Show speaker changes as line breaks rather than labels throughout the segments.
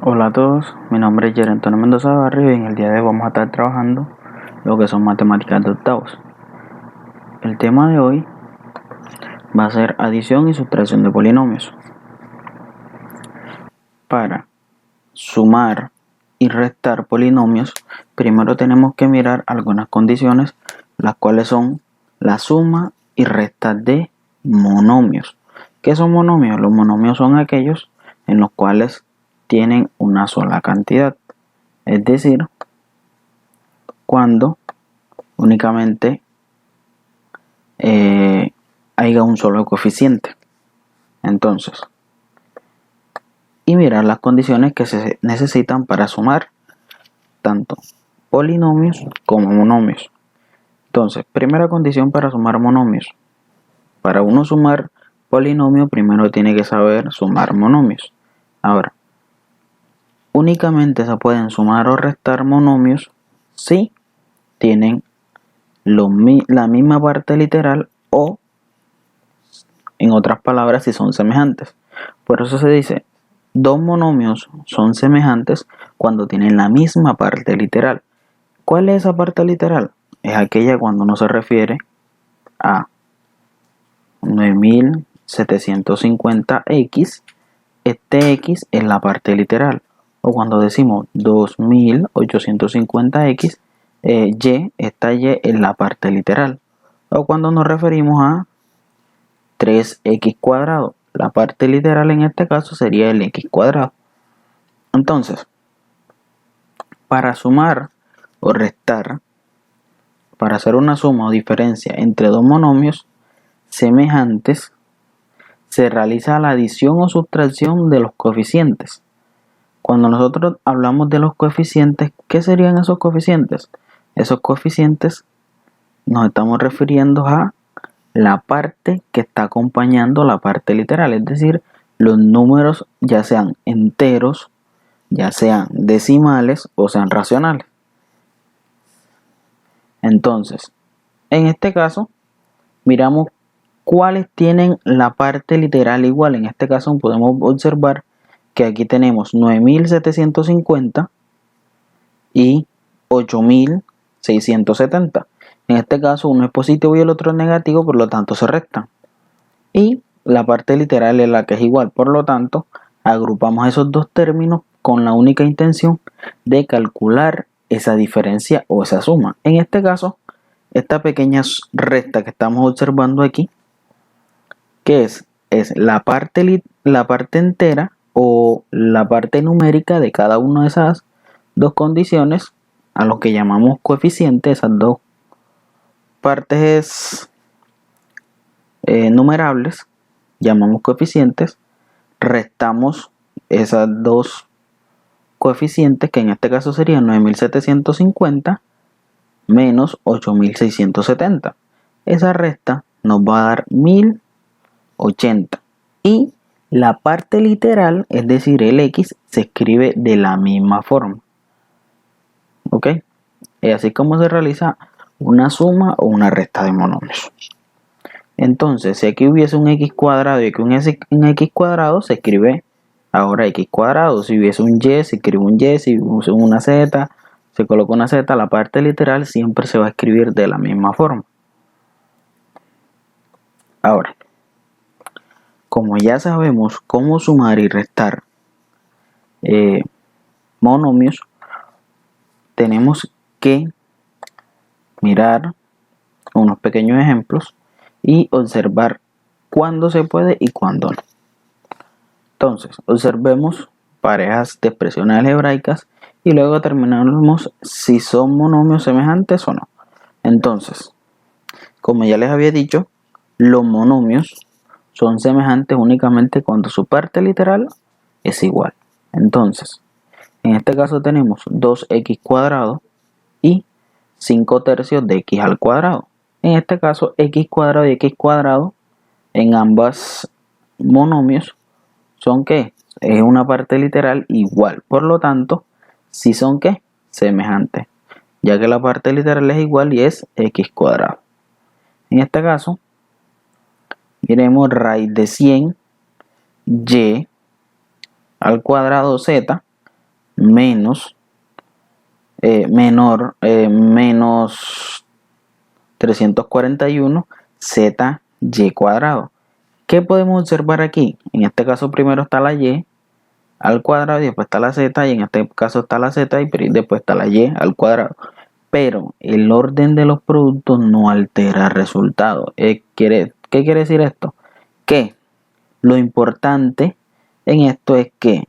Hola a todos, mi nombre es Jerry Antonio Mendoza Barrio y en el día de hoy vamos a estar trabajando lo que son matemáticas de octavos. El tema de hoy va a ser adición y sustracción de polinomios. Para sumar y restar polinomios, primero tenemos que mirar algunas condiciones, las cuales son la suma y resta de monomios. ¿Qué son monomios? Los monomios son aquellos en los cuales tienen una sola cantidad, es decir, cuando únicamente haya un solo coeficiente. Entonces, y mirar las condiciones que se necesitan para sumar tanto polinomios como monomios. Entonces, primera condición para sumar monomios. Para uno sumar polinomio, primero tiene que saber sumar monomios. Ahora, únicamente se pueden sumar o restar monomios si tienen la misma parte literal o, en otras palabras, si son semejantes. Por eso se dice, dos monomios son semejantes cuando tienen la misma parte literal. ¿Cuál es esa parte literal? Es aquella cuando uno se refiere a 9750x, este x es la parte literal. O cuando decimos 2850x, y, esta y es la parte literal. O cuando nos referimos a 3x cuadrado, la parte literal en este caso sería el x cuadrado. Entonces, para sumar o restar, para hacer una suma o diferencia entre dos monomios semejantes, se realiza la adición o sustracción de los coeficientes. Cuando nosotros hablamos de los coeficientes, ¿qué serían esos coeficientes? Esos coeficientes nos estamos refiriendo a la parte que está acompañando la parte literal, es decir, los números ya sean enteros, ya sean decimales o sean racionales. Entonces, en este caso, miramos cuáles tienen la parte literal igual. En este caso podemos observar que aquí tenemos 9750 y 8670. En este caso uno es positivo y el otro es negativo, por lo tanto se restan. Y la parte literal es la que es igual, por lo tanto agrupamos esos dos términos con la única intención de calcular esa diferencia o esa suma. En este caso, esta pequeña resta que estamos observando aquí, que es la parte entera o la parte numérica de cada una de esas dos condiciones, a lo que llamamos coeficientes. Esas dos partes numerables llamamos coeficientes, restamos esas dos coeficientes, que en este caso serían 9750 menos 8670. Esa resta nos va a dar 1080 y la parte literal, es decir, el x, se escribe de la misma forma. ¿Ok? Es así como se realiza una suma o una resta de monomios. Entonces, si aquí hubiese un x cuadrado y aquí un x cuadrado, se escribe ahora x cuadrado. Si hubiese un y, se escribe un y. Si hubiese una z, se coloca una z. La parte literal siempre se va a escribir de la misma forma. Ahora, como ya sabemos cómo sumar y restar monomios, tenemos que mirar unos pequeños ejemplos y observar cuándo se puede y cuándo no. Entonces, observemos parejas de expresiones algebraicas y luego determinamos si son monomios semejantes o no. Entonces, como ya les había dicho, los monomios son semejantes únicamente cuando su parte literal es igual. Entonces, en este caso tenemos 2x cuadrado y 5 tercios de x al cuadrado. En este caso, x cuadrado y x cuadrado en ambas monomios son ¿qué? Es una parte literal igual. Por lo tanto, si son ¿qué? Semejantes, ya que la parte literal es igual y es x cuadrado. En este caso, miremos raíz de 100 y al cuadrado z menos menos 341 ZY cuadrado. ¿Qué podemos observar aquí? En este caso primero está la Y al cuadrado y después está la Z, y en este caso está la Z y después está la Y al cuadrado. Pero el orden de los productos no altera el resultado. ¿Qué quiere decir esto? Que lo importante en esto es que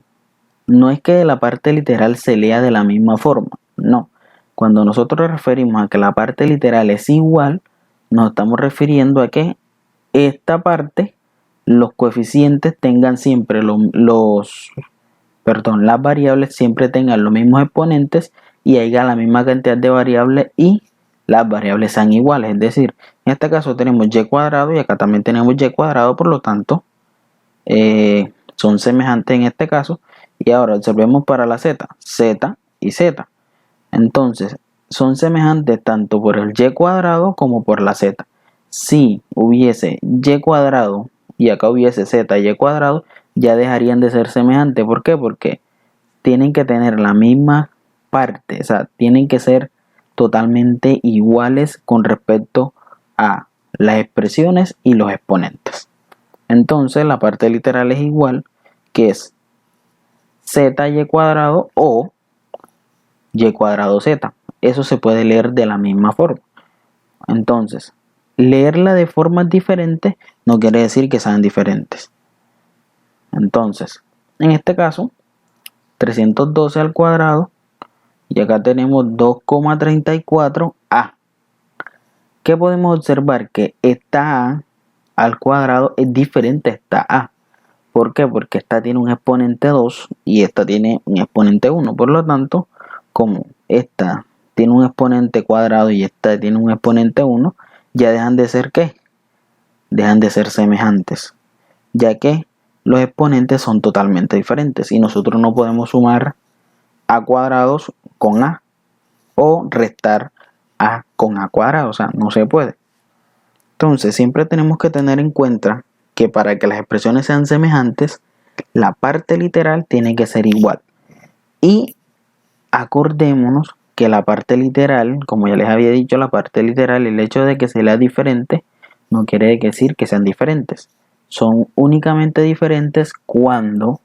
no es que la parte literal se lea de la misma forma, no. Cuando nosotros nos referimos a que la parte literal es igual, nos estamos refiriendo a que esta parte, los coeficientes tengan siempre las variables siempre tengan los mismos exponentes y haya la misma cantidad de variables y las variables sean iguales. Es decir, en este caso tenemos y cuadrado y acá también tenemos y cuadrado, por lo tanto son semejantes en este caso. Y ahora observemos para la z y z. Entonces son semejantes tanto por el y cuadrado como por la z. Si hubiese y cuadrado y acá hubiese z y cuadrado, ya dejarían de ser semejantes. ¿Por qué? Porque tienen que tener la misma parte, o sea, tienen que ser totalmente iguales con respecto a las expresiones y los exponentes. Entonces la parte literal es igual, que es ZY cuadrado o Y cuadrado Z. Eso se puede leer de la misma forma. Entonces, leerla de formas diferentes no quiere decir que sean diferentes. Entonces, en este caso, 312 al cuadrado y acá tenemos 2,34a. ¿Qué podemos observar? Que esta a al cuadrado es diferente a esta a. ¿Por qué? Porque esta tiene un exponente 2 y esta tiene un exponente 1. Por lo tanto, como esta tiene un exponente cuadrado y esta tiene un exponente 1, ya dejan de ser ¿qué? Dejan de ser semejantes, ya que los exponentes son totalmente diferentes y nosotros no podemos sumar a cuadrados con a o restar a con a cuadrado, o sea, no se puede. Entonces siempre tenemos que tener en cuenta que para que las expresiones sean semejantes, la parte literal tiene que ser igual. Y acordémonos que la parte literal, como ya les había dicho, la parte literal, el hecho de que se lea diferente, no quiere decir que sean diferentes. Son únicamente diferentes cuando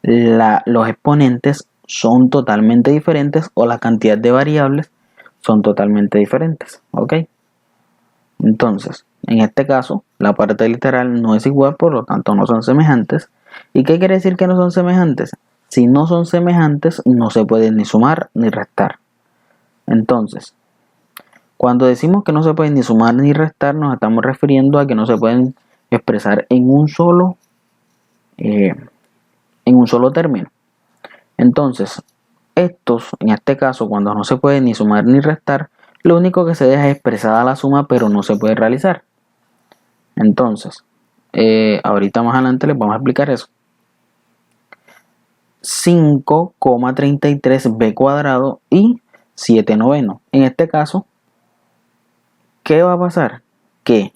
los exponentes son totalmente diferentes o la cantidad de variables son totalmente diferentes. ¿Ok? Entonces, en este caso, la parte literal no es igual, por lo tanto no son semejantes. ¿Y qué quiere decir que no son semejantes? Si no son semejantes, no se pueden ni sumar ni restar. Entonces, cuando decimos que no se pueden ni sumar ni restar, nos estamos refiriendo a que no se pueden expresar en un solo término. Entonces, estos, en este caso, cuando no se puede ni sumar ni restar, lo único que se deja es expresada la suma, pero no se puede realizar. Entonces, ahorita más adelante les vamos a explicar eso. 5,33b cuadrado y 7 noveno. En este caso, ¿qué va a pasar? Que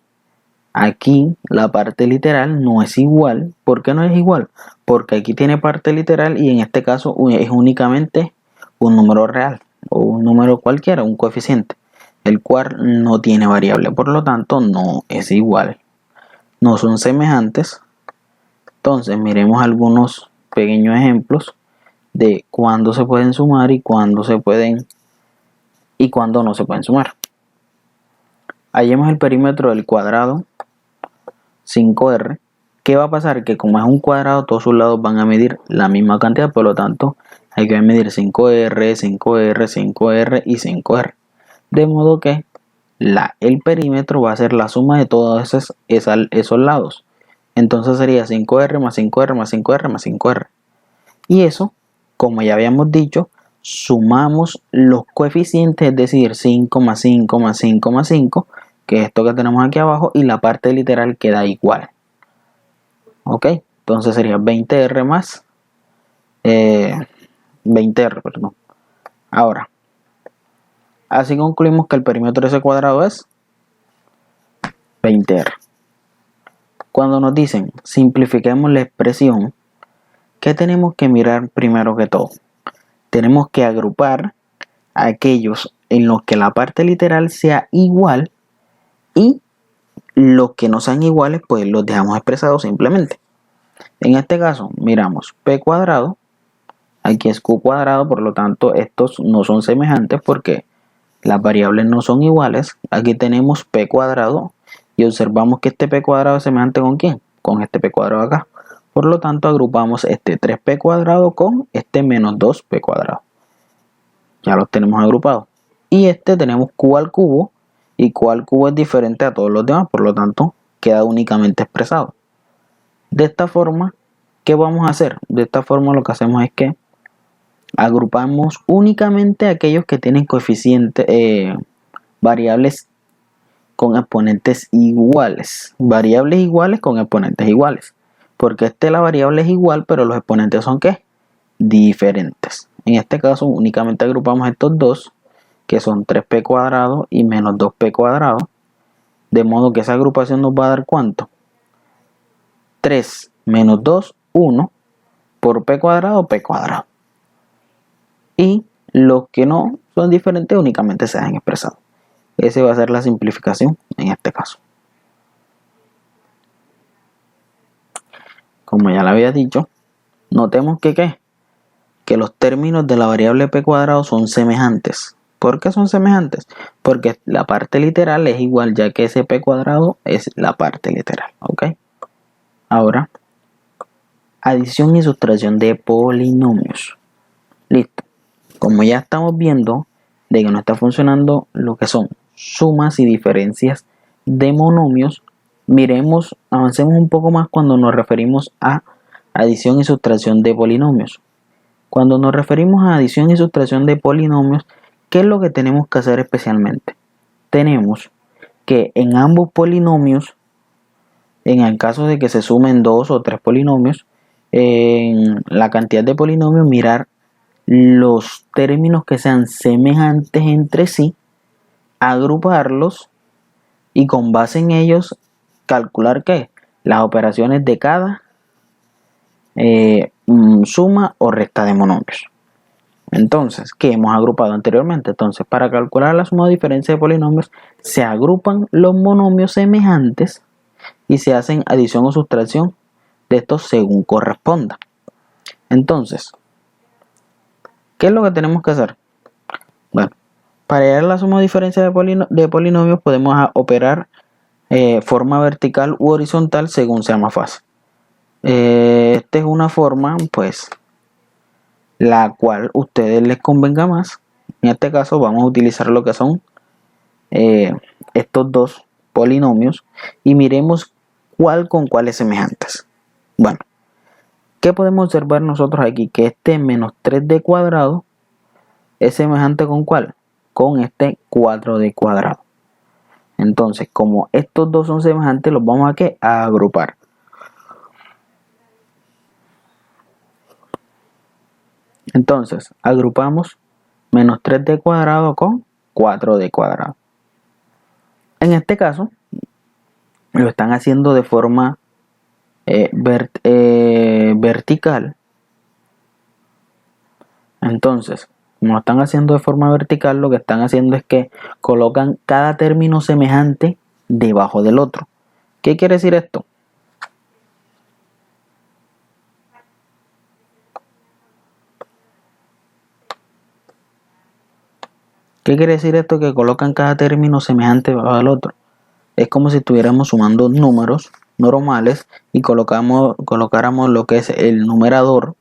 aquí la parte literal no es igual. ¿Por qué no es igual? Porque aquí tiene parte literal y en este caso es únicamente un número real o un número cualquiera, un coeficiente, el cual no tiene variable, por lo tanto no es igual, no son semejantes. Entonces miremos algunos pequeños ejemplos de cuándo se pueden sumar y cuándo no se pueden sumar. Hallemos el perímetro del cuadrado 5R. ¿Qué va a pasar? Que como es un cuadrado, todos sus lados van a medir la misma cantidad, por lo tanto hay que medir 5R, 5R, 5R y 5R. De modo que el perímetro va a ser la suma de todos esos lados. Entonces sería 5R más 5R más 5R más 5R. Y eso, como ya habíamos dicho, sumamos los coeficientes, es decir, 5 más 5 más 5 más 5, que es esto que tenemos aquí abajo, y la parte literal queda igual. ¿Ok? Entonces sería 20R más 20R, perdón. Ahora, así concluimos que el perímetro de ese cuadrado es 20R. Cuando nos dicen simplifiquemos la expresión, ¿qué tenemos que mirar primero que todo? Tenemos que agrupar aquellos en los que la parte literal sea igual y los que no sean iguales pues los dejamos expresados simplemente. En este caso miramos p cuadrado, aquí es q cuadrado, por lo tanto estos no son semejantes porque las variables no son iguales. Aquí tenemos p cuadrado y observamos que este p cuadrado es semejante ¿con quién? Con este p cuadrado acá. Por lo tanto agrupamos este 3p cuadrado con este menos 2p cuadrado. Ya los tenemos agrupados. Y este tenemos q al cubo, y q al cubo es diferente a todos los demás, por lo tanto queda únicamente expresado. De esta forma, ¿qué vamos a hacer? De esta forma lo que hacemos es que agrupamos únicamente aquellos que tienen coeficientes, variables con exponentes iguales. Variables iguales con exponentes iguales. Porque la variable es igual, pero los exponentes son ¿qué? Diferentes. En este caso únicamente agrupamos estos dos, que son 3p cuadrado y menos 2p cuadrado. De modo que esa agrupación nos va a dar ¿cuánto? 3 menos 2, 1 por p cuadrado, p cuadrado. Y los que no son diferentes únicamente se dejan expresados. Esa va a ser la simplificación en este caso. Como ya le había dicho, notemos que los términos de la variable p cuadrado son semejantes. ¿Por qué son semejantes? Porque la parte literal es igual, ya que ese p cuadrado es la parte literal. ¿Ok? Ahora, adición y sustracción de polinomios. Listo. Como ya estamos viendo de que no está funcionando lo que son sumas y diferencias de monomios, avancemos un poco más cuando nos referimos a adición y sustracción de polinomios. Cuando nos referimos a adición y sustracción de polinomios, ¿qué es lo que tenemos que hacer especialmente? Tenemos que en ambos polinomios, en el caso de que se sumen 2 o 3 polinomios, en la cantidad de polinomios, mirar los términos que sean semejantes entre sí, agruparlos y con base en ellos calcular ¿qué? Las operaciones de cada suma o resta de monomios. Entonces, ¿qué hemos agrupado anteriormente? Entonces, para calcular la suma o diferencia de polinomios, se agrupan los monomios semejantes y se hacen adición o sustracción de estos según corresponda. Entonces, ¿qué es lo que tenemos que hacer? Bueno, para hallar la suma o diferencia de polinomios podemos operar forma vertical u horizontal según sea más fácil. Esta es una forma, pues, la cual a ustedes les convenga más. En este caso vamos a utilizar lo que son estos dos polinomios y miremos cuál con cuál es semejantes. Bueno, ¿qué podemos observar nosotros aquí? Que este menos 3d cuadrado es semejante ¿con cuál? Con este 4d cuadrado. Entonces, como estos dos son semejantes, los vamos a agrupar. Entonces, agrupamos menos 3d cuadrado con 4d cuadrado. En este caso, lo están haciendo de forma vertical. Entonces, como lo están haciendo de forma vertical, lo que están haciendo es que colocan cada término semejante debajo del otro. ¿Qué quiere decir esto? ¿Qué quiere decir esto? Que colocan cada término semejante debajo del otro. Es como si estuviéramos sumando números normales y colocáramos lo que es el numerador,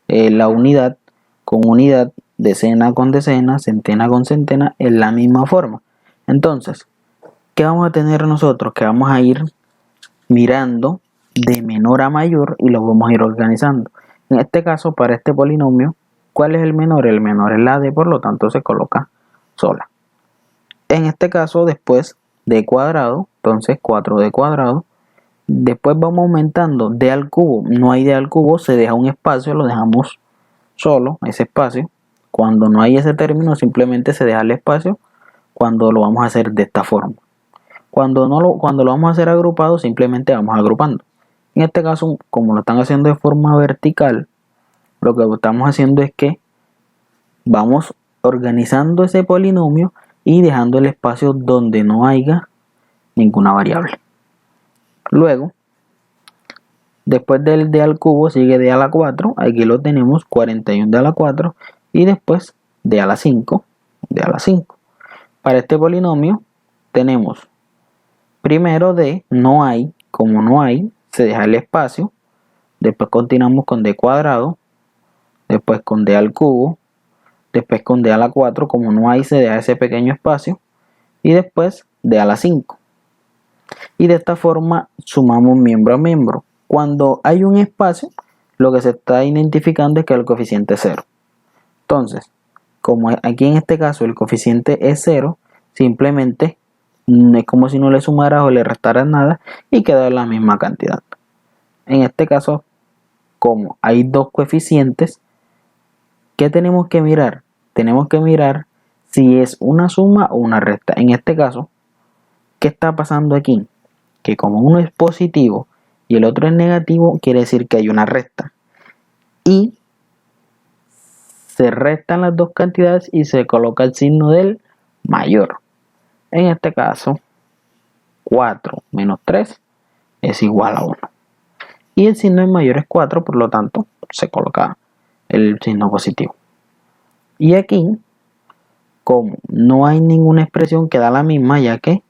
la unidad con unidad, decena con decena, centena con centena, en la misma forma. Entonces, ¿qué vamos a tener nosotros? Que vamos a ir mirando de menor a mayor y lo vamos a ir organizando. En este caso, para este polinomio, ¿cuál es el menor? El menor es la d, por lo tanto se coloca sola. En este caso, después d cuadrado, entonces 4d cuadrado. Después vamos aumentando d al cubo. No hay d al cubo, se deja un espacio, lo dejamos solo, ese espacio. Cuando no hay ese término, simplemente se deja el espacio cuando lo vamos a hacer de esta forma. Cuando lo vamos a hacer agrupado, simplemente vamos agrupando. En este caso, como lo están haciendo de forma vertical, lo que estamos haciendo es que vamos organizando ese polinomio y dejando el espacio donde no haya ninguna variable. Luego, después del d al cubo sigue d a la 4, aquí lo tenemos 41d a la 4 y después d a la 5, d a la 5. Para este polinomio tenemos primero d, no hay, como no hay, se deja el espacio, después continuamos con d cuadrado, después con d al cubo, después con d a la 4, como no hay, se deja ese pequeño espacio, y después d a la 5. Y de esta forma sumamos miembro a miembro. Cuando hay un espacio, lo que se está identificando es que el coeficiente es 0. Entonces, como aquí en este caso el coeficiente es 0, simplemente es como si no le sumaras o le restaras nada y queda la misma cantidad. En este caso, como hay dos coeficientes, ¿qué tenemos que mirar? Tenemos que mirar si es una suma o una resta. En este caso, ¿qué está pasando aquí? Que como uno es positivo y el otro es negativo, quiere decir que hay una resta. Y se restan las dos cantidades y se coloca el signo del mayor. En este caso, 4 menos 3 es igual a 1. Y el signo del mayor es 4, por lo tanto, se coloca el signo positivo. Y aquí, como no hay ninguna expresión que da la misma, ya que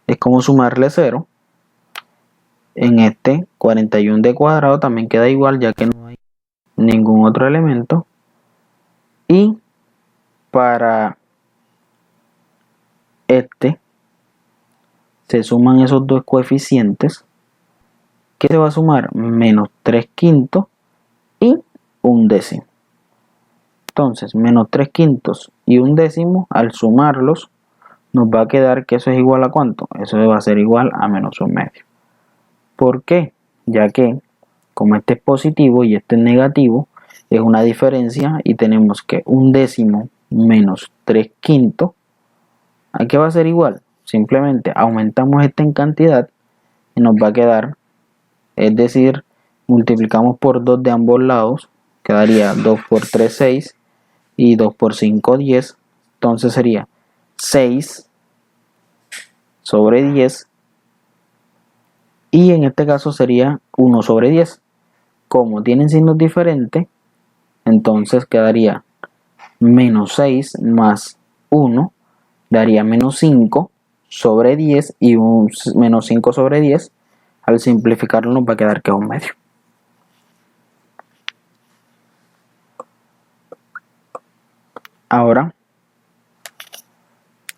es como sumarle 0, en este 41d cuadrado también queda igual, ya que no hay ningún otro elemento. Y para este se suman esos dos coeficientes, que se va a sumar menos 3 quintos y un décimo. Entonces, menos 3 quintos y un décimo, al sumarlos, nos va a quedar que eso es igual a ¿cuánto? Eso va a ser igual a menos un medio. ¿Por qué? Ya que, como este es positivo y este es negativo, es una diferencia y tenemos que un décimo menos 3 quintos, ¿a qué va a ser igual? Simplemente aumentamos esta en cantidad y nos va a quedar, es decir, multiplicamos por 2 de ambos lados, quedaría 2 por 3, 6 y 2 por 5, 10. Entonces sería 6 sobre 10 y en este caso sería 1 sobre 10. Como tienen signos diferentes, entonces quedaría menos 6 más 1 daría menos 5 sobre 10 y un menos 5 sobre 10, al simplificarlo nos va a quedar que es un medio. Ahora,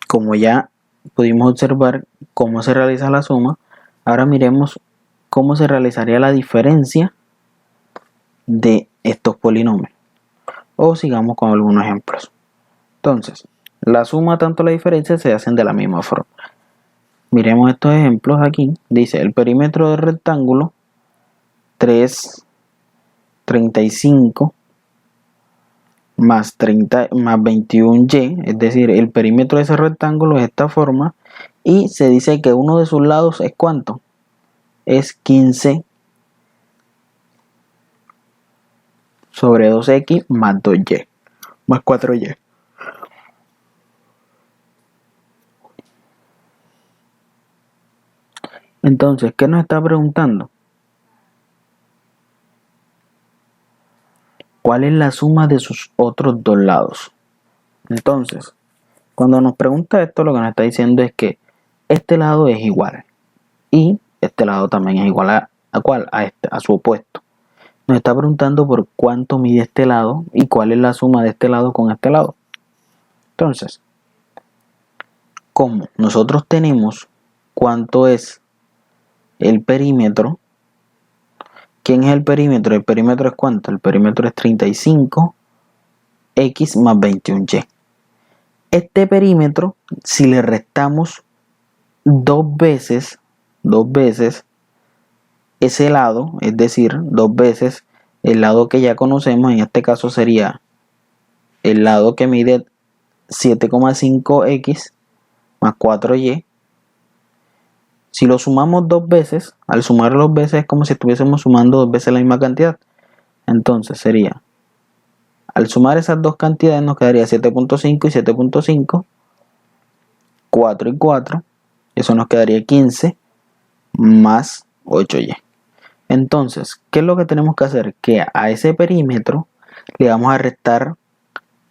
como ya pudimos observar cómo se realiza la suma, ahora miremos cómo se realizaría la diferencia de estos polinomios. O sigamos con algunos ejemplos. Entonces, la suma tanto la diferencia se hacen de la misma forma. Miremos estos ejemplos aquí. Dice el perímetro del rectángulo 3, 35 más 30 más 21y, es decir, el perímetro de ese rectángulo es esta forma y se dice que uno de sus lados es ¿cuánto? Es 15 sobre 2x más 2y más 4y. Entonces, ¿qué nos está preguntando? ¿Cuál es la suma de sus otros dos lados? Entonces, cuando nos pregunta esto, lo que nos está diciendo es que este lado es igual y este lado también es igual ¿a cuál? A su opuesto. Nos está preguntando por cuánto mide este lado y cuál es la suma de este lado con este lado. Entonces, como nosotros tenemos cuánto es el perímetro, ¿quién es el perímetro? El perímetro es ¿cuánto? El perímetro es 35x más 21y. Este perímetro, si le restamos dos veces ese lado, es decir, dos veces el lado que ya conocemos, en este caso sería el lado que mide 7,5x más 4y. Si lo sumamos dos veces, al sumarlo dos veces es como si estuviésemos sumando dos veces la misma cantidad. Entonces sería Al sumar esas dos cantidades nos quedaría 7.5 y 7.5, 4 y 4, eso nos quedaría 15 más 8y. Entonces, ¿qué es lo que tenemos que hacer? Que a ese perímetro le vamos a restar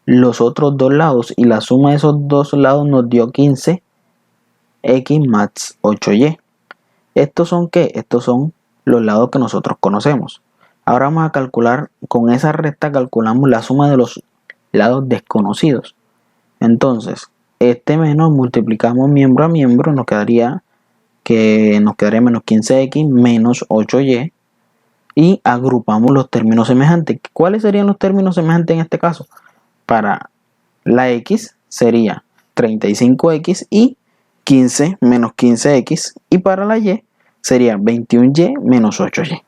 los otros dos lados y la suma de esos dos lados nos dio 15x más 8y. ¿Estos son qué? Estos son los lados que nosotros conocemos. Ahora vamos a calcular, con esa recta calculamos la suma de los lados desconocidos. Entonces, este menos multiplicamos miembro a miembro, nos quedaría menos 15x menos 8y, y agrupamos los términos semejantes. ¿Cuáles serían los términos semejantes en este caso? Para la x sería 35x y 15 menos 15x, y para la y sería 21y menos 8y.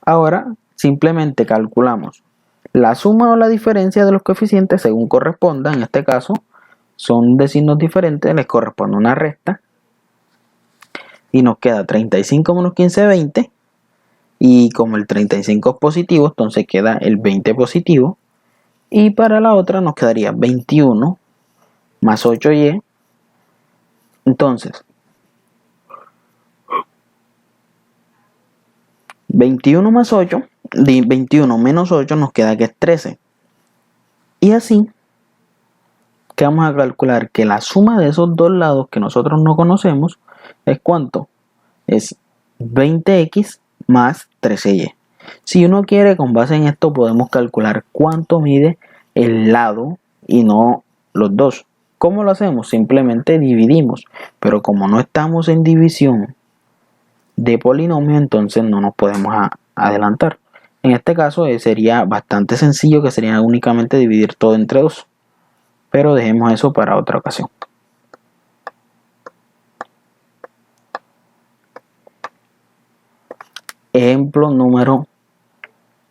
Ahora simplemente calculamos la suma o la diferencia de los coeficientes según corresponda. En este caso son de signos diferentes, les corresponde una recta y nos queda 35 menos 15, 20, y como el 35 es positivo, entonces queda el 20 positivo, y para la otra nos quedaría 21 más 8y. Entonces 21 más 8, 21 menos 8 nos queda que es 13. Y así que vamos a calcular que la suma de esos dos lados que nosotros no conocemos es ¿cuánto? Es 20x más 13y. Si uno quiere, con base en esto podemos calcular cuánto mide el lado y no los dos. ¿Cómo lo hacemos? Simplemente dividimos, pero como no estamos en división de polinomio, entonces no nos podemos adelantar. En este caso sería bastante sencillo, que sería únicamente dividir todo entre 2, pero dejemos eso para otra ocasión. Ejemplo número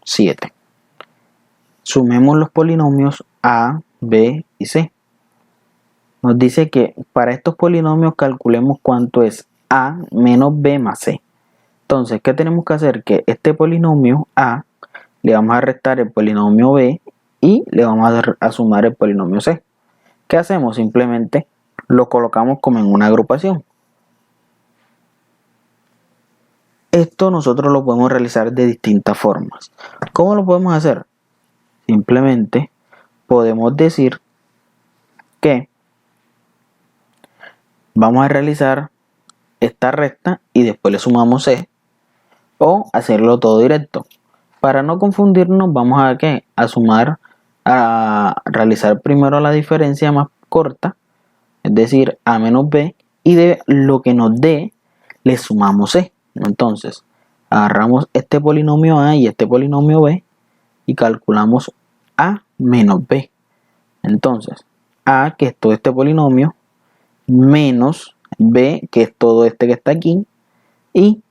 7. Sumemos los polinomios a, b y c. Nos dice que para estos polinomios calculemos cuánto es a menos b más c. Entonces, ¿qué tenemos que hacer? Que este polinomio a le vamos a restar el polinomio b y le vamos a sumar el polinomio c. ¿Qué hacemos? Simplemente lo colocamos como en una agrupación. Esto nosotros lo podemos realizar de distintas formas. ¿Cómo lo podemos hacer? Simplemente podemos decir que vamos a realizar esta recta y después le sumamos c, o hacerlo todo directo. Para no confundirnos, vamos a realizar primero la diferencia más corta, es decir, a menos b, y de lo que nos dé le sumamos c. Entonces agarramos este polinomio a y este polinomio b y calculamos a menos b. Entonces a, que es todo este polinomio, menos b, que es todo este que está aquí, y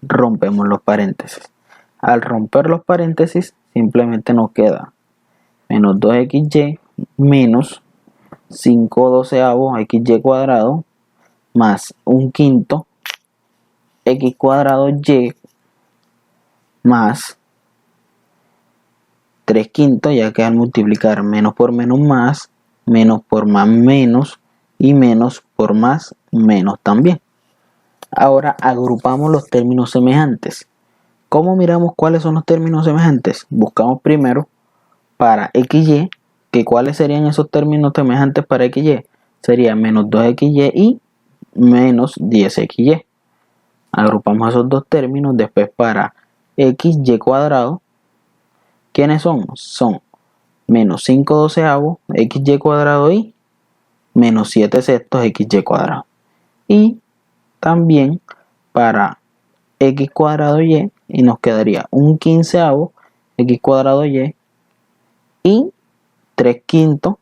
rompemos los paréntesis. Al romper los paréntesis simplemente nos queda menos 2xy menos 5/12 xy cuadrado más 1/5 x cuadrado y más 3/5, ya que al multiplicar menos por menos más, menos por más menos, y menos por más menos también. Ahora agrupamos los términos semejantes. ¿Cómo miramos cuáles son los términos semejantes? Buscamos primero para xy, que cuáles serían esos términos semejantes para xy. Sería menos 2xy y menos 10xy. Agrupamos esos dos términos. Después para xy cuadrado, ¿quiénes son? Son menos 5/12 xy cuadrado y menos 7/6 xy cuadrado. Y también para x cuadrado y nos quedaría 1/15 x cuadrado y 3/5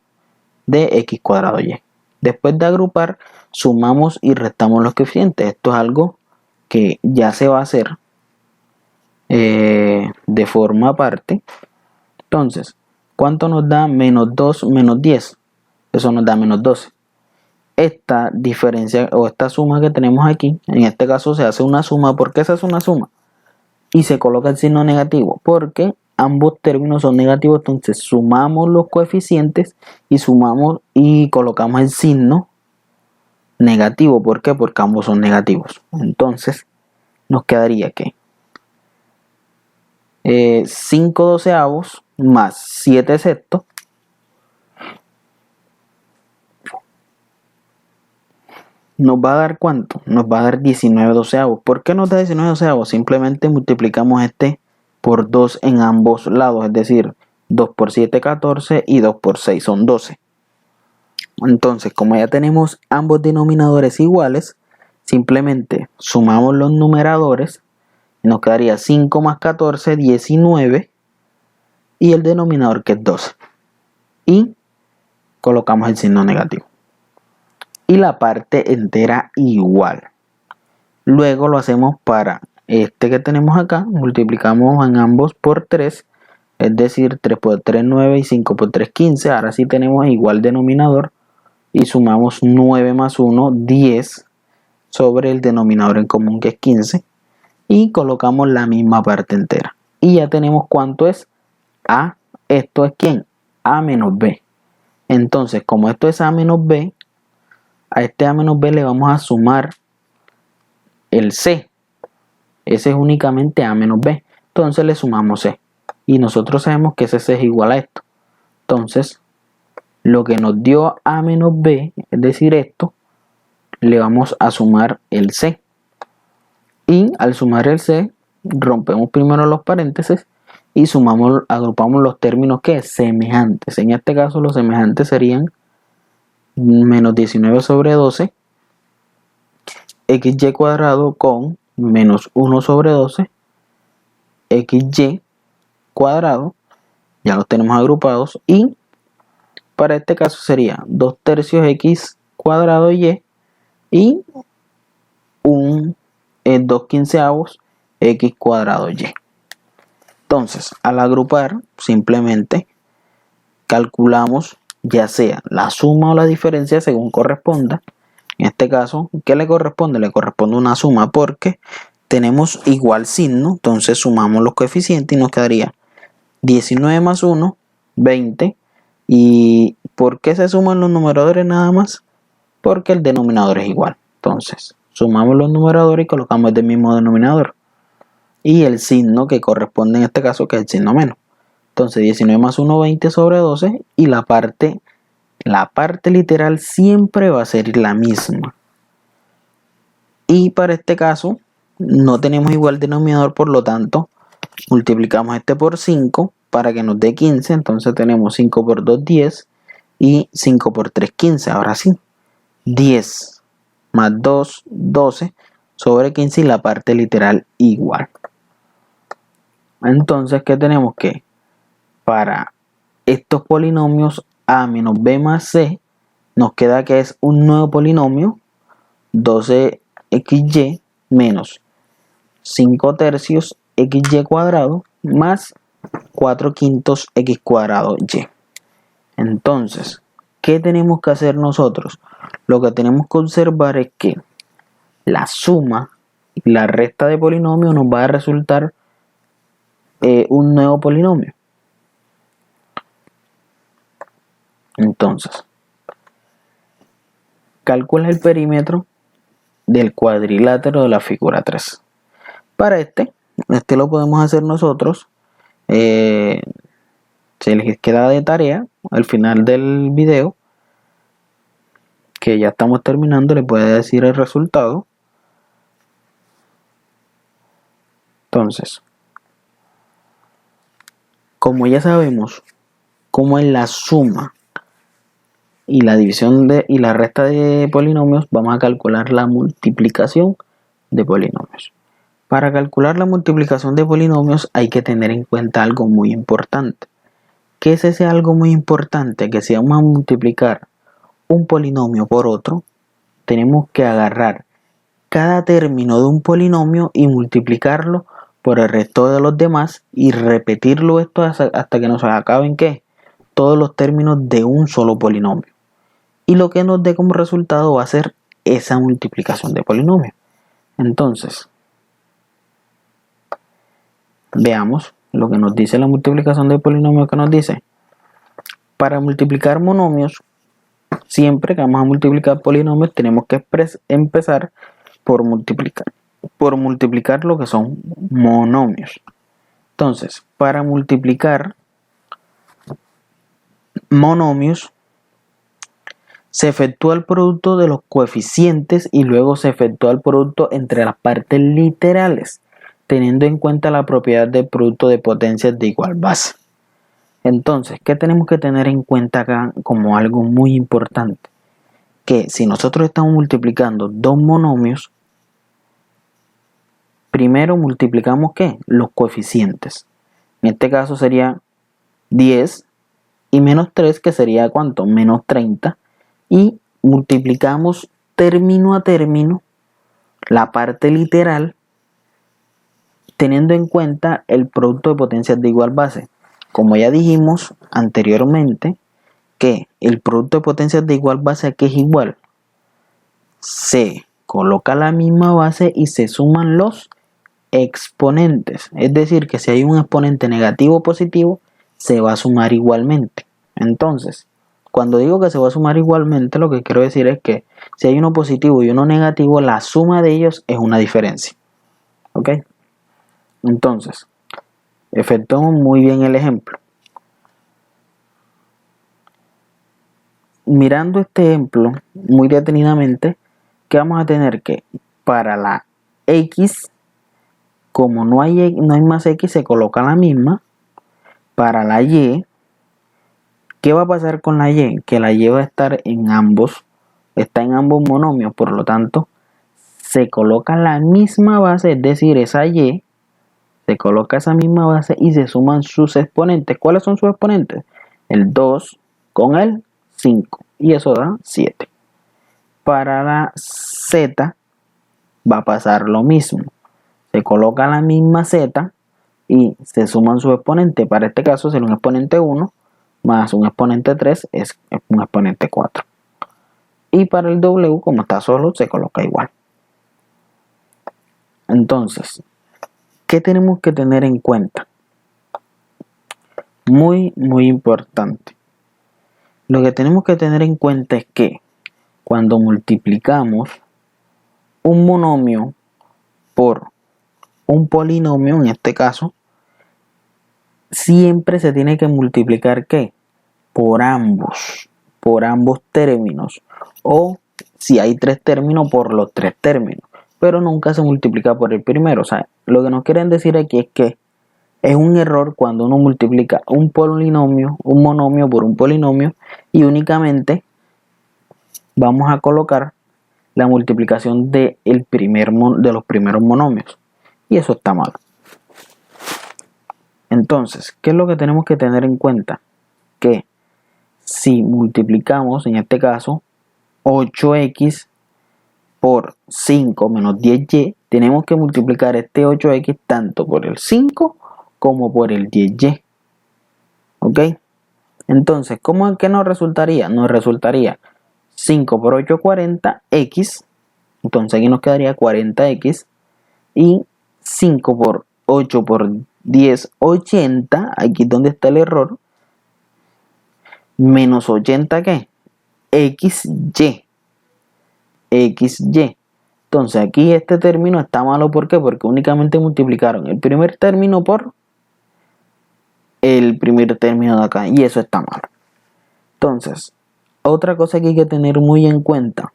de x cuadrado y. Después de agrupar, sumamos y restamos los coeficientes. Esto es algo que ya se va a hacer de forma aparte. Entonces, ¿cuánto nos da menos 2 menos 10? Eso nos da menos 12. Esta diferencia o esta suma que tenemos aquí, en este caso se hace una suma. ¿Por qué se hace una suma? Y se coloca el signo negativo, porque ambos términos son negativos, entonces sumamos los coeficientes y sumamos y colocamos el signo negativo. ¿Por qué? Porque ambos son negativos. Entonces nos quedaría que 5 doceavos más 7 sextos nos va a dar ¿cuánto? Nos va a dar 19 doceavos. ¿Por qué nos da 19 doceavos? Simplemente multiplicamos este por 2 en ambos lados, es decir, 2 por 7, 14 y 2 por 6 son 12. Entonces, como ya tenemos ambos denominadores iguales, simplemente sumamos los numeradores y nos quedaría 5 más 14, 19 y el denominador que es 12. Y colocamos el signo negativo. Y la parte entera igual. Luego lo hacemos para este que tenemos acá, multiplicamos en ambos por 3, es decir, 3 por 3, 9 y 5 por 3, 15. Ahora sí tenemos igual denominador y sumamos 9 más 1, 10 sobre el denominador en común que es 15 y colocamos la misma parte entera. Y ya tenemos cuánto es A, esto es ¿quién? A menos B. Entonces, como esto es A menos B, a este A menos B le vamos a sumar el C. Ese es únicamente A menos B. Entonces le sumamos C. Y nosotros sabemos que ese C es igual a esto. Entonces, lo que nos dio A menos B, es decir, esto, le vamos a sumar el C. Y al sumar el C, rompemos primero los paréntesis y sumamos, agrupamos los términos que es semejantes. En este caso, los semejantes serían menos 19 sobre 12 xy cuadrado con menos 1 sobre 12 xy cuadrado, ya los tenemos agrupados, y para este caso sería 2 tercios x cuadrado y 2 quinceavos x cuadrado y. Entonces, al agrupar, simplemente calculamos ya sea la suma o la diferencia según corresponda. En este caso, ¿qué le corresponde? Le corresponde una suma porque tenemos igual signo, entonces sumamos los coeficientes y nos quedaría 19 más 1, 20. ¿Y por qué se suman los numeradores nada más? Porque el denominador es igual. Entonces, sumamos los numeradores y colocamos el mismo denominador. Y el signo que corresponde en este caso, que es el signo menos. Entonces 19 más 1, 20 sobre 12 y la parte literal siempre va a ser la misma. Y para este caso no tenemos igual denominador, por lo tanto multiplicamos este por 5 para que nos dé 15. Entonces tenemos 5 por 2, 10 y 5 por 3, 15. Ahora sí, 10 más 2, 12 sobre 15 y la parte literal igual. Entonces, ¿qué tenemos? Que para estos polinomios A menos B más C, nos queda que es un nuevo polinomio 12xy menos 5 tercios xy cuadrado más 4 quintos x cuadrado y. Entonces, ¿qué tenemos que hacer nosotros? Lo que tenemos que observar es que la suma y la resta de polinomios nos va a resultar un nuevo polinomio. Entonces, calcula el perímetro del cuadrilátero de la figura 3. Para este lo podemos hacer nosotros. Se les queda de tarea al final del video, que ya estamos terminando, les voy a decir el resultado. Entonces, como ya sabemos cómo es la suma y la división y la resta de polinomios, vamos a calcular la multiplicación de polinomios. Para calcular la multiplicación de polinomios hay que tener en cuenta algo muy importante. ¿Qué es ese algo muy importante? Que si vamos a multiplicar un polinomio por otro, tenemos que agarrar cada término de un polinomio y multiplicarlo por el resto de los demás y repetirlo esto hasta que nos acaben ¿qué? Todos los términos de un solo polinomio. Y lo que nos dé como resultado va a ser esa multiplicación de polinomios. Entonces, veamos lo que nos dice la multiplicación de polinomios, que nos dice, para multiplicar monomios, siempre que vamos a multiplicar polinomios, tenemos que empezar por multiplicar lo que son monomios. Entonces, para multiplicar monomios, se efectúa el producto de los coeficientes y luego se efectúa el producto entre las partes literales, teniendo en cuenta la propiedad del producto de potencias de igual base. Entonces, ¿qué tenemos que tener en cuenta acá como algo muy importante? Que si nosotros estamos multiplicando dos monomios, primero multiplicamos ¿qué? Los coeficientes. En este caso sería 10 y menos 3, que sería ¿cuánto? Menos 30. Y multiplicamos término a término la parte literal, teniendo en cuenta el producto de potencias de igual base. Como ya dijimos anteriormente, que el producto de potencias de igual base aquí es igual. Se coloca la misma base y se suman los exponentes. Es decir, que si hay un exponente negativo o positivo, se va a sumar igualmente. Entonces, cuando digo que se va a sumar igualmente, lo que quiero decir es que si hay uno positivo y uno negativo, la suma de ellos es una diferencia. ¿Ok? Entonces, efectuamos muy bien el ejemplo. Mirando este ejemplo muy detenidamente, que vamos a tener que para la X, como no hay más X, se coloca la misma. Para la Y, ¿qué va a pasar con la Y? Que la Y va a estar está en ambos monomios, por lo tanto, se coloca la misma base, es decir, esa Y, se coloca esa misma base y se suman sus exponentes. ¿Cuáles son sus exponentes? El 2 con el 5, y eso da 7. Para la Z va a pasar lo mismo. Se coloca la misma Z y se suman sus exponentes. Para este caso será un exponente 1 más un exponente 3 es un exponente 4. Y para el W, como está solo, se coloca igual. Entonces, ¿qué tenemos que tener en cuenta? Muy importante. Lo que tenemos que tener en cuenta es que cuando multiplicamos un monomio por un polinomio, en este caso, siempre se tiene que multiplicar ¿qué? Por ambos términos, o si hay 3 términos, por los 3 términos, pero nunca se multiplica por el primero. O sea, lo que nos quieren decir aquí es que es un error cuando uno multiplica un monomio por un polinomio y únicamente vamos a colocar la multiplicación de los primeros monomios, y eso está mal. Entonces, ¿qué es lo que tenemos que tener en cuenta? Que si multiplicamos, en este caso, 8x por 5 menos 10y, tenemos que multiplicar este 8x tanto por el 5 como por el 10y. ¿Ok? Entonces, ¿qué nos resultaría? Nos resultaría 5 por 8, 40x. Entonces aquí nos quedaría 40x. Y 5 por 8 por 10, 80. Aquí es donde está el error. Menos 80, ¿qué? XY. Entonces aquí este término está malo. ¿Por qué? Porque únicamente multiplicaron el primer término por el primer término de acá, y eso está mal. Entonces, otra cosa que hay que tener muy en cuenta,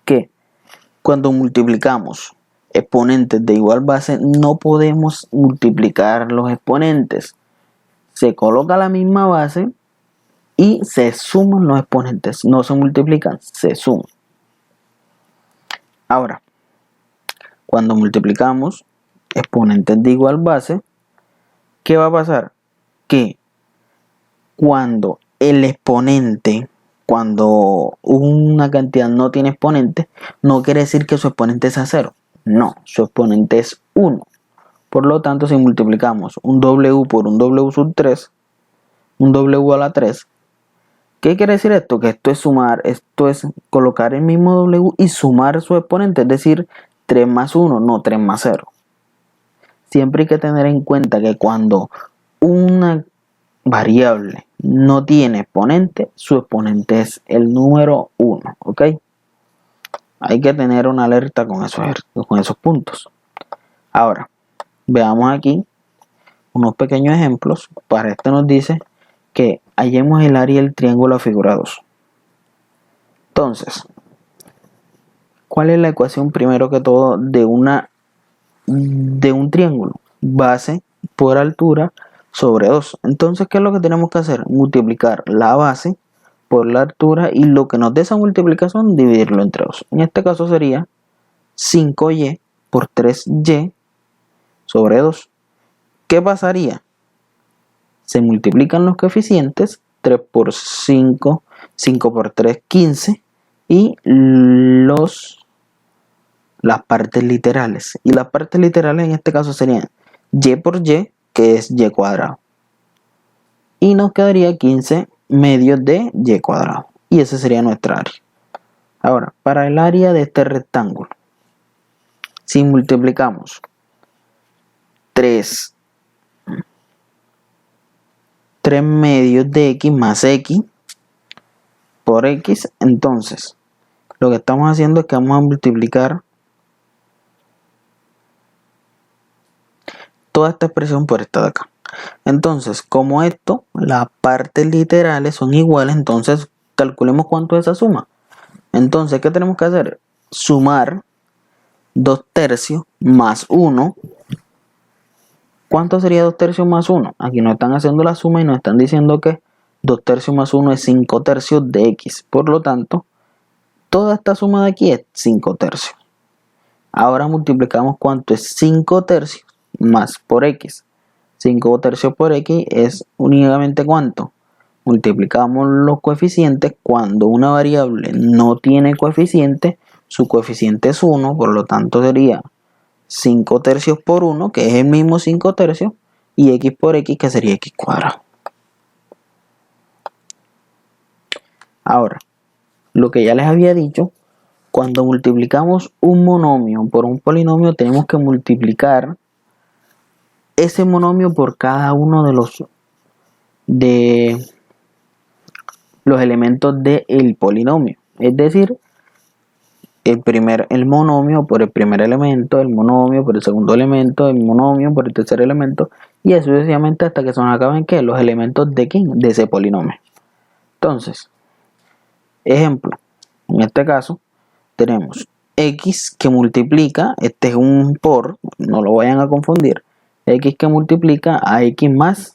que cuando multiplicamos exponentes de igual base, no podemos multiplicar los exponentes. Se coloca la misma base y se suman los exponentes. No se multiplican, se suman. Ahora, cuando multiplicamos exponentes de igual base, ¿qué va a pasar? Que cuando el exponente, cuando una cantidad no tiene exponente, no quiere decir que su exponente sea 0. No, su exponente es 1. Por lo tanto, si multiplicamos un W por un W sub 3, un W a la 3, ¿qué quiere decir esto? Que esto es sumar, esto es colocar el mismo W y sumar su exponente, es decir, 3 más 1, no 3 más 0. siempre hay que tener en cuenta que cuando una variable no tiene exponente, su exponente es el número 1, ¿ok? Hay que tener una alerta con esos puntos. Ahora, veamos aquí unos pequeños ejemplos. Para este nos dice que hallemos el área del triángulo a figura 2. Entonces, ¿cuál es la ecuación primero que todo de un triángulo? Base por altura sobre 2. Entonces, ¿qué es lo que tenemos que hacer? Multiplicar la base por la altura y lo que nos dé esa multiplicación, dividirlo entre 2. En este caso sería 5y por 3y sobre 2. ¿Qué pasaría? Se multiplican los coeficientes, 3 por 5, 5 por 3, 15, y las partes literales. Y las partes literales en este caso serían y por y, que es y cuadrado. Y nos quedaría 15 medios de y cuadrado. Y ese sería nuestra área. Ahora, para el área de este rectángulo, si multiplicamos 3 medios de x más x por x, entonces lo que estamos haciendo es que vamos a multiplicar toda esta expresión por esta de acá. Entonces, como esto, las partes literales son iguales, entonces calculemos cuánto es esa suma. Entonces, ¿qué tenemos que hacer? Sumar 2 tercios más 1. ¿Cuánto sería 2 tercios más 1? Aquí nos están haciendo la suma y nos están diciendo que 2 tercios más 1 es 5 tercios de x. Por lo tanto, toda esta suma de aquí es 5 tercios. Ahora multiplicamos cuánto es 5 tercios más por x. 5 tercios por x es únicamente cuánto. Multiplicamos los coeficientes. Cuando una variable no tiene coeficiente, su coeficiente es 1, por lo tanto sería 5 tercios por 1, que es el mismo 5 tercios, y x por x, que sería x cuadrado. Ahora, lo que ya les había dicho, cuando multiplicamos un monomio por un polinomio, tenemos que multiplicar ese monomio por cada uno de los elementos del polinomio. Es decir, el monomio por el primer elemento, el monomio por el segundo elemento, el monomio por el tercer elemento, y así sucesivamente hasta que se nos acaben ¿qué? Los elementos de ¿quién? De ese polinomio. Entonces, ejemplo, en este caso tenemos x que multiplica, este es un por, no lo vayan a confundir, x que multiplica a x más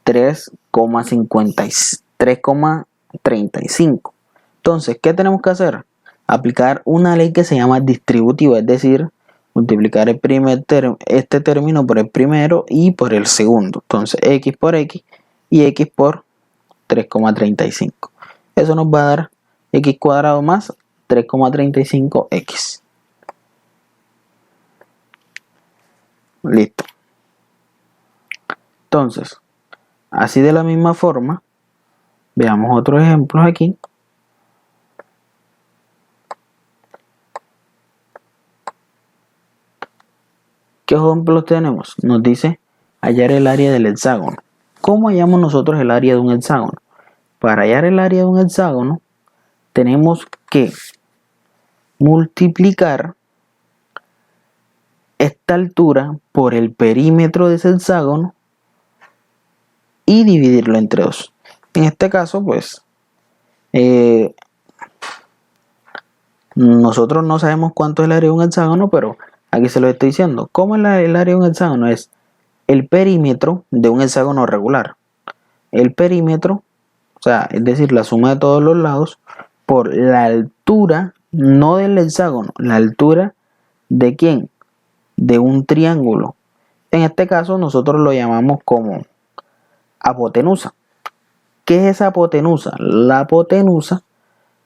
3,35. Entonces, ¿qué tenemos que hacer? Aplicar una ley que se llama distributiva, es decir, multiplicar este término por el primero y por el segundo. Entonces, x por x y x por 3,35. Eso nos va a dar x cuadrado más 3,35x. Listo. Entonces, así de la misma forma, veamos otros ejemplos aquí. ¿Qué ejemplos tenemos? Nos dice hallar el área del hexágono. ¿Cómo hallamos nosotros el área de un hexágono? Para hallar el área de un hexágono, tenemos que multiplicar esta altura por el perímetro de ese hexágono y dividirlo entre 2. En este caso, pues, nosotros no sabemos cuánto es el área de un hexágono, pero aquí se lo estoy diciendo. ¿Cómo es el área de un hexágono? Es el perímetro de un hexágono regular. El perímetro, o sea, es decir, la suma de todos los lados, por la altura, no del hexágono, la altura de ¿quién? De un triángulo. En este caso nosotros lo llamamos como hipotenusa. ¿Qué es esa hipotenusa? La hipotenusa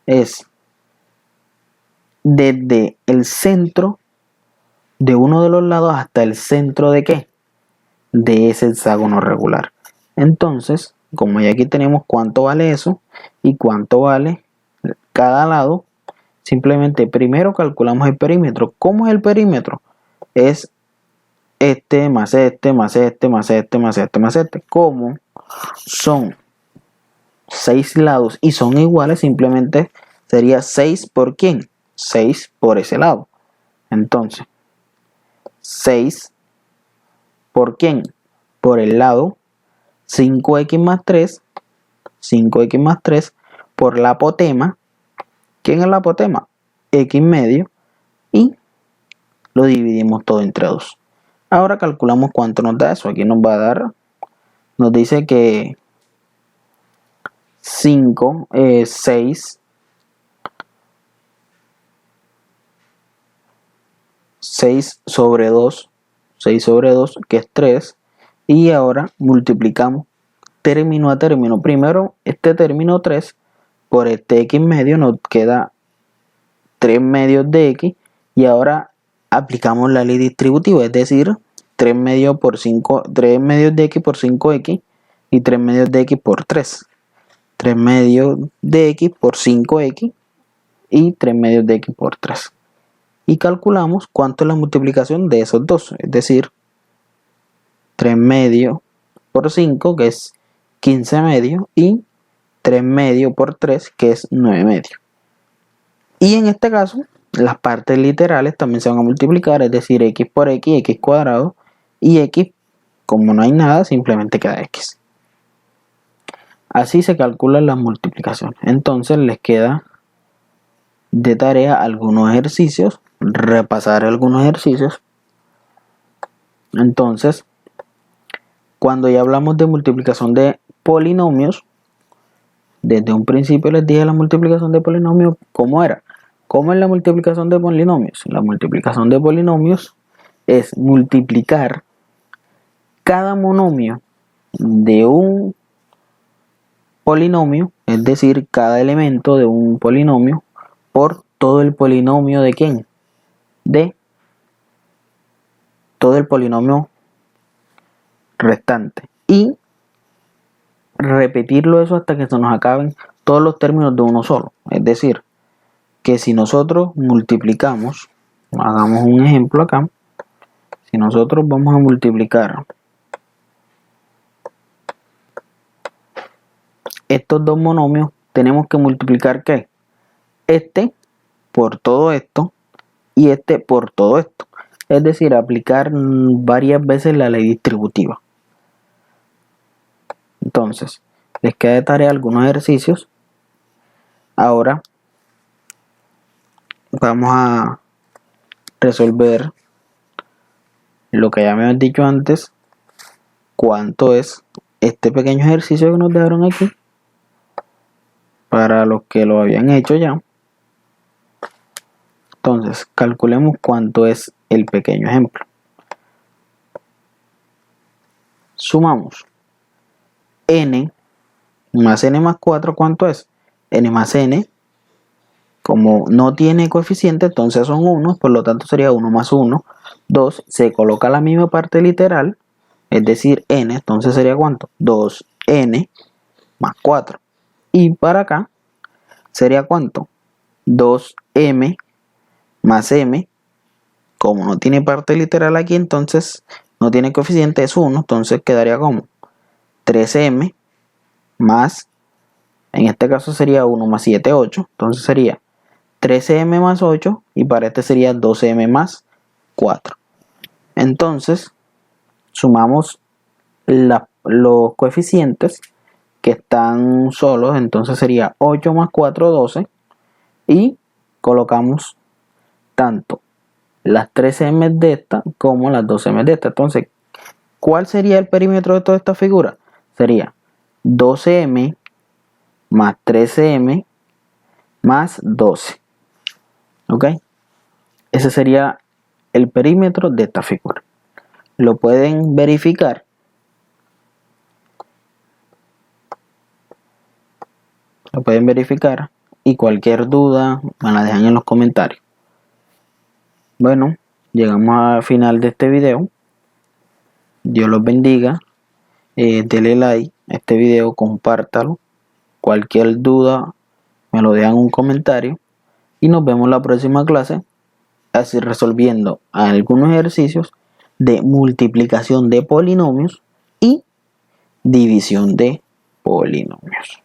es desde el centro de uno de los lados hasta el centro de ¿qué? De ese hexágono regular. Entonces, como ya aquí tenemos cuánto vale eso y cuánto vale cada lado, simplemente primero calculamos el perímetro. ¿Cómo es el perímetro? Es este, más este, más este, más este, más este, más este. Como son 6 lados y son iguales, simplemente sería 6 por quién, 6 por ese lado. Entonces, 6 por quién, por el lado 5x más 3, 5x más 3 por la apotema. ¿Quién es la apotema? X medio, y lo dividimos todo entre 2. Ahora calculamos cuánto nos da eso. Aquí nos va a dar, nos dice que 5, 6 sobre 2, 6 sobre 2, que es 3. Y ahora multiplicamos término a término. Primero este término 3 por este x medio, nos queda 3 medios de x. Y ahora aplicamos la ley distributiva, es decir, 3 medios por 5, 3 medios de x por 5x y 3 medios de x por 3. 3 medios de x por 5x y 3 medios de x por 3. Y calculamos cuánto es la multiplicación de esos dos, es decir, 3 medios por 5, que es 15 medios, y 3 medios por 3, que es 9 medios. Y en este caso, las partes literales también se van a multiplicar, es decir, x por x, x cuadrado, y x, como no hay nada, simplemente queda x. Así se calculan las multiplicaciones. Entonces les queda de tarea algunos ejercicios, repasar algunos ejercicios. Entonces, cuando ya hablamos de multiplicación de polinomios, desde un principio les dije la multiplicación de polinomios, ¿cómo era? ¿Cómo es la multiplicación de polinomios? La multiplicación de polinomios es multiplicar cada monomio de un polinomio, es decir, cada elemento de un polinomio, por todo el polinomio de ¿quién? De todo el polinomio restante. Y repetirlo eso hasta que se nos acaben todos los términos de uno solo. Es decir, que si nosotros multiplicamos, hagamos un ejemplo acá, si nosotros vamos a multiplicar estos dos monomios, tenemos que multiplicar ¿qué? Este por todo esto y este por todo esto. Es decir, aplicar varias veces la ley distributiva. Entonces, les queda de tarea algunos ejercicios. Ahora vamos a resolver lo que ya me habían dicho antes, cuánto es este pequeño ejercicio que nos dejaron aquí, para los que lo habían hecho ya. Entonces, calculemos cuánto es el pequeño ejemplo. Sumamos n más n más 4, ¿cuánto es? N más n, como no tiene coeficiente, entonces son 1, por lo tanto sería 1 más 1, 2, se coloca la misma parte literal, es decir, n, entonces sería ¿cuánto? 2n más 4. Y para acá sería ¿cuánto? 2m más m, como no tiene parte literal aquí, entonces no tiene coeficiente, es 1, entonces quedaría como 3m más, en este caso sería 1 más 7, 8, entonces sería 13m más 8, y para este sería 12m más 4. Entonces sumamos los coeficientes que están solos, entonces sería 8 más 4, 12, y colocamos tanto las 13m de esta como las 12m de esta. Entonces, ¿cuál sería el perímetro de toda esta figura? Sería 12m más 13m más 12. ¿Ok? Ese sería el perímetro de esta figura. Lo pueden verificar. Lo pueden verificar y cualquier duda me la dejan en los comentarios. Bueno, llegamos al final de este video. Dios los bendiga. Dele like a este video, compártalo. Cualquier duda me lo dejan en un comentario. Y nos vemos en la próxima clase, así resolviendo algunos ejercicios de multiplicación de polinomios y división de polinomios.